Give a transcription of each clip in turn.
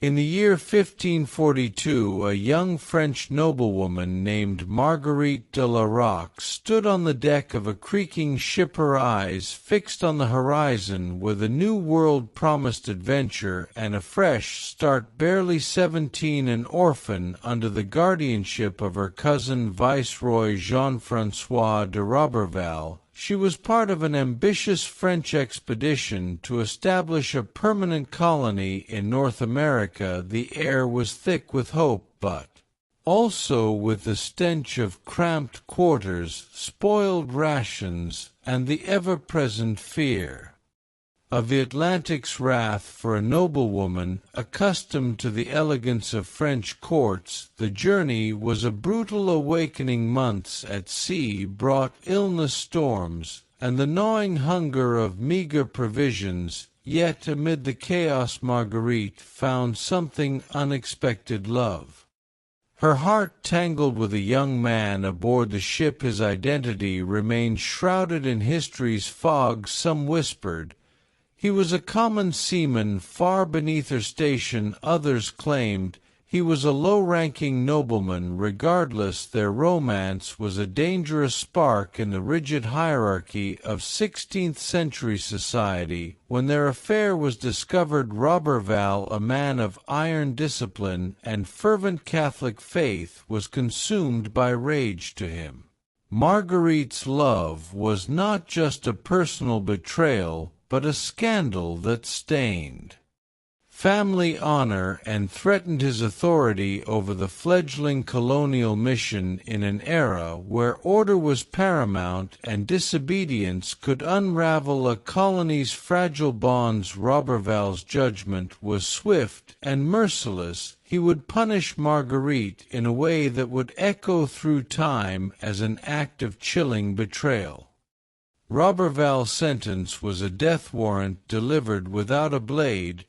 In the year 1542, a young French noblewoman named Marguerite de la Rocque stood on the deck of a creaking ship, her eyes fixed on the horizon, where the new world promised adventure and a fresh start. Barely 17, an orphan under the guardianship of her cousin Viceroy Jean-François de Roberval, she was part of an ambitious French expedition to establish a permanent colony in North America. The air was thick with hope, but also with the stench of cramped quarters, spoiled rations, and the ever-present fear of the Atlantic's wrath. For a noblewoman accustomed to the elegance of French courts, the journey was a brutal awakening. Months at sea brought illness, storms, and the gnawing hunger of meager provisions. Yet amid the chaos, Marguerite found something unexpected: love. Her heart tangled with a young man aboard the ship. His identity remained shrouded in history's fog. Some whispered he was a common seaman far beneath her station. Others claimed he was a low-ranking nobleman. Regardless, their romance was a dangerous spark in the rigid hierarchy of 16th-century society. When their affair was discovered, Roberval, a man of iron discipline and fervent Catholic faith, was consumed by rage. To him, Marguerite's love was not just a personal betrayal, but a scandal that stained family honor and threatened his authority over the fledgling colonial mission. In an era where order was paramount and disobedience could unravel a colony's fragile bonds, Roberval's judgment was swift and merciless. He would punish Marguerite in a way that would echo through time as an act of chilling betrayal. Roberval's sentence was a death warrant delivered without a blade.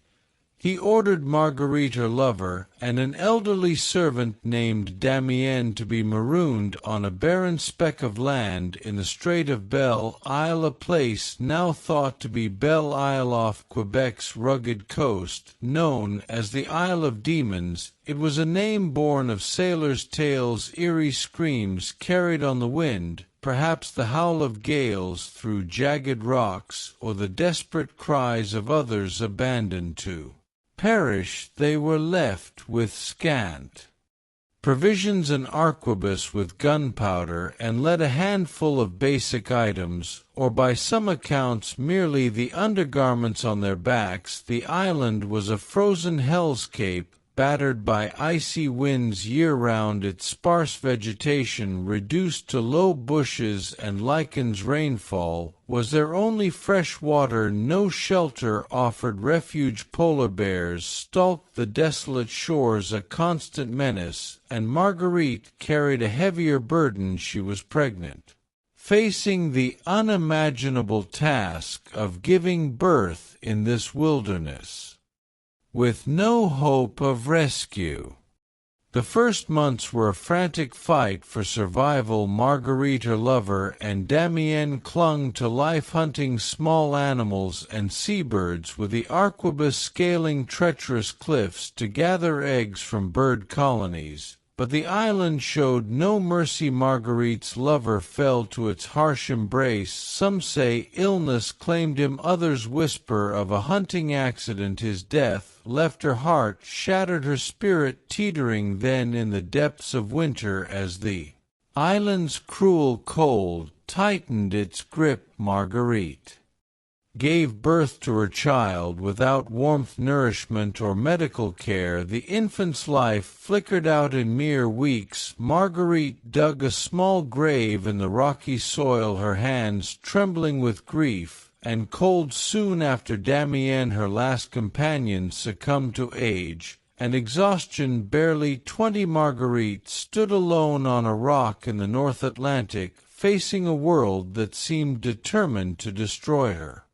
He ordered Marguerite, her lover, and an elderly servant named Damien to be marooned on a barren speck of land in the Strait of Belle Isle, a place now thought to be Belle Isle off Quebec's rugged coast, known as the Isle of Demons. It was a name born of sailors' tales, eerie screams carried on the wind, perhaps the howl of gales through jagged rocks, or the desperate cries of others abandoned to perish. They were left with scant provisions, an arquebus with gunpowder, and led a handful of basic items, or by some accounts merely the undergarments on their backs. The island was a frozen hellscape, battered by icy winds year-round, its sparse vegetation reduced to low bushes and lichens. Rainfall was their only fresh water. No shelter offered refuge. Polar bears stalked the desolate shores, a constant menace, and Marguerite carried a heavier burden. She was pregnant, facing the unimaginable task of giving birth in this wilderness, with no hope of rescue. The first months were a frantic fight for survival. Marguerite, her lover, and Damien clung to life, hunting small animals and seabirds with the arquebus, scaling treacherous cliffs to gather eggs from bird colonies. But the island showed no mercy. Marguerite's lover fell to its harsh embrace. Some say illness claimed him, others whisper of a hunting accident. His death left her heart shattered, her spirit teetering. Then in the depths of winter, as the island's cruel cold tightened its grip, Marguerite gave birth to her child without warmth, nourishment, or medical care. The infant's life flickered out in mere weeks. Marguerite dug a small grave in the rocky soil, her hands trembling with grief and cold. Soon after, Damien, her last companion, succumbed to age and exhaustion. Barely 20, Marguerite stood alone on a rock in the North Atlantic, facing a world that seemed determined to destroy her.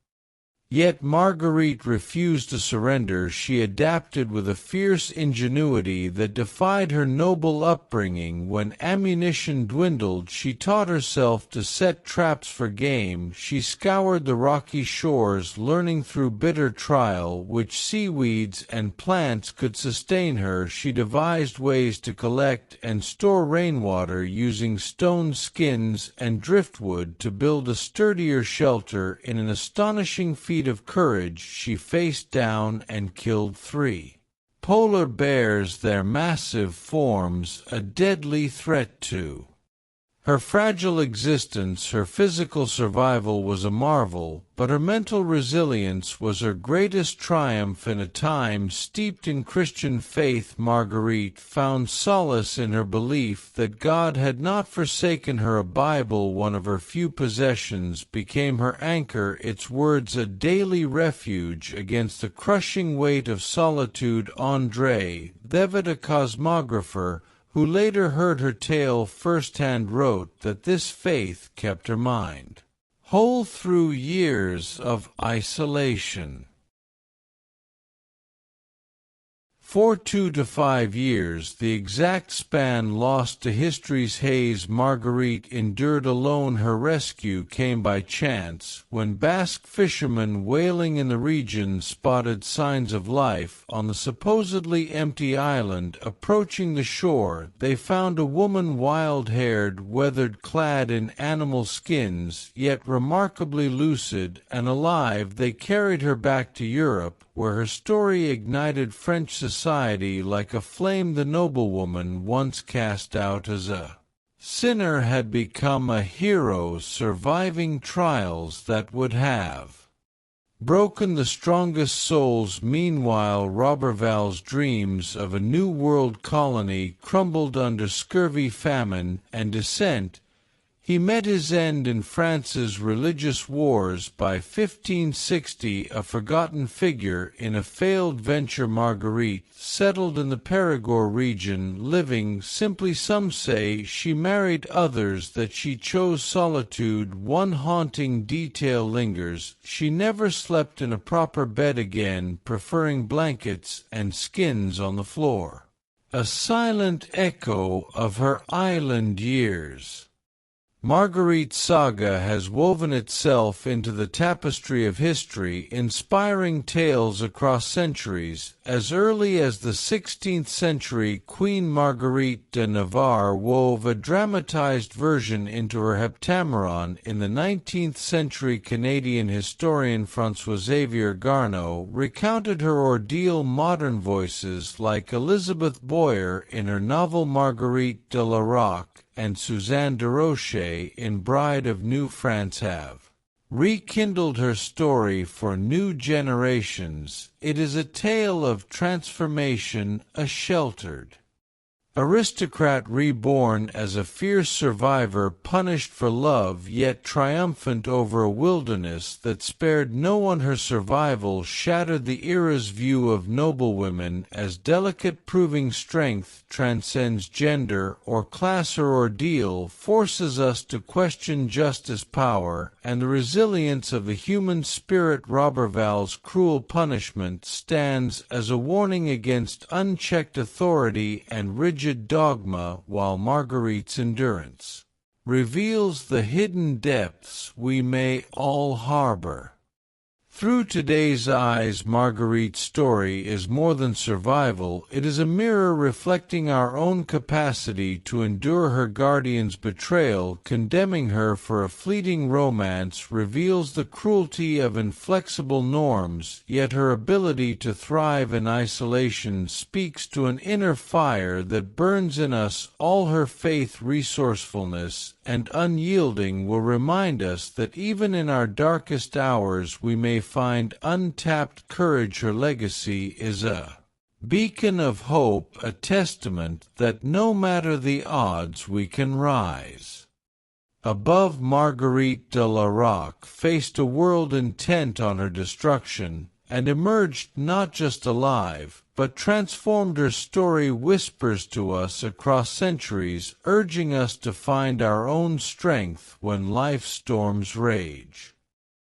Yet Marguerite refused to surrender. She adapted with a fierce ingenuity that defied her noble upbringing. When ammunition dwindled, she taught herself to set traps for game. She scoured the rocky shores, learning through bitter trial which seaweeds and plants could sustain her. She devised ways to collect and store rainwater, using stone skins and driftwood to build a sturdier shelter. In an astonishing feat of courage, she faced down and killed 3 polar bears, their massive forms a deadly threat to her fragile existence. Her physical survival was a marvel, but her mental resilience was her greatest triumph. In a time steeped in Christian faith, Marguerite found solace in her belief that God had not forsaken her. A Bible, one of her few possessions, became her anchor, its words a daily refuge against the crushing weight of solitude. André Thevet, a cosmographer, who later heard her tale firsthand, wrote that this faith kept her mind whole through years of isolation. For 2 to 5 years, the exact span lost to history's haze, Marguerite endured alone. Her rescue came by chance, when Basque fishermen whaling in the region spotted signs of life on the supposedly empty island. Approaching the shore, they found a woman, wild-haired, weathered, clad in animal skins, yet remarkably lucid and alive. They carried her back to Europe, where her story ignited French society like a flame. The noblewoman, once cast out as a sinner, had become a hero, surviving trials that would have broken the strongest souls. Meanwhile, Roberval's dreams of a new world colony crumbled under scurvy, famine, and dissent. He met his end in France's religious wars. By 1560, a forgotten figure in a failed venture, Marguerite settled in the Périgord region, living simply. Some say she married, others that she chose solitude. One haunting detail lingers: she never slept in a proper bed again, preferring blankets and skins on the floor, a silent echo of her island years. Marguerite's saga has woven itself into the tapestry of history, inspiring tales across centuries. As early as the 16th century, Queen Marguerite de Navarre wove a dramatized version into her Heptameron. In the 19th century, Canadian historian François-Xavier Garneau recounted her ordeal. Modern voices like Elizabeth Boyer in her novel Marguerite de la Rocque and Suzanne de Rocher in Bride of New France have rekindled her story for new generations. It is a tale of transformation, a sheltered aristocrat reborn as a fierce survivor, punished for love yet triumphant over a wilderness that spared no one. Her survival shattered the era's view of noblewomen as delicate, proving strength transcends gender or class. Her ordeal forces us to question justice, power, and the resilience of the human spirit. Roberval's cruel punishment stands as a warning against unchecked authority and rigid dogma, while Marguerite's endurance reveals the hidden depths we may all harbor. Through today's eyes, Marguerite's story is more than survival. It is a mirror reflecting our own capacity to endure. Her guardian's betrayal, condemning her for a fleeting romance, reveals the cruelty of inflexible norms, yet her ability to thrive in isolation speaks to an inner fire that burns in us all. Her faith, resourcefulness, and unyielding will remind us that even in our darkest hours we may find untapped courage. Her legacy is a beacon of hope, a testament that no matter the odds we can rise above. Marguerite de la Rocque faced a world intent on her destruction and emerged not just alive, but transformed. Her story whispers to us across centuries, urging us to find our own strength when life's storms rage.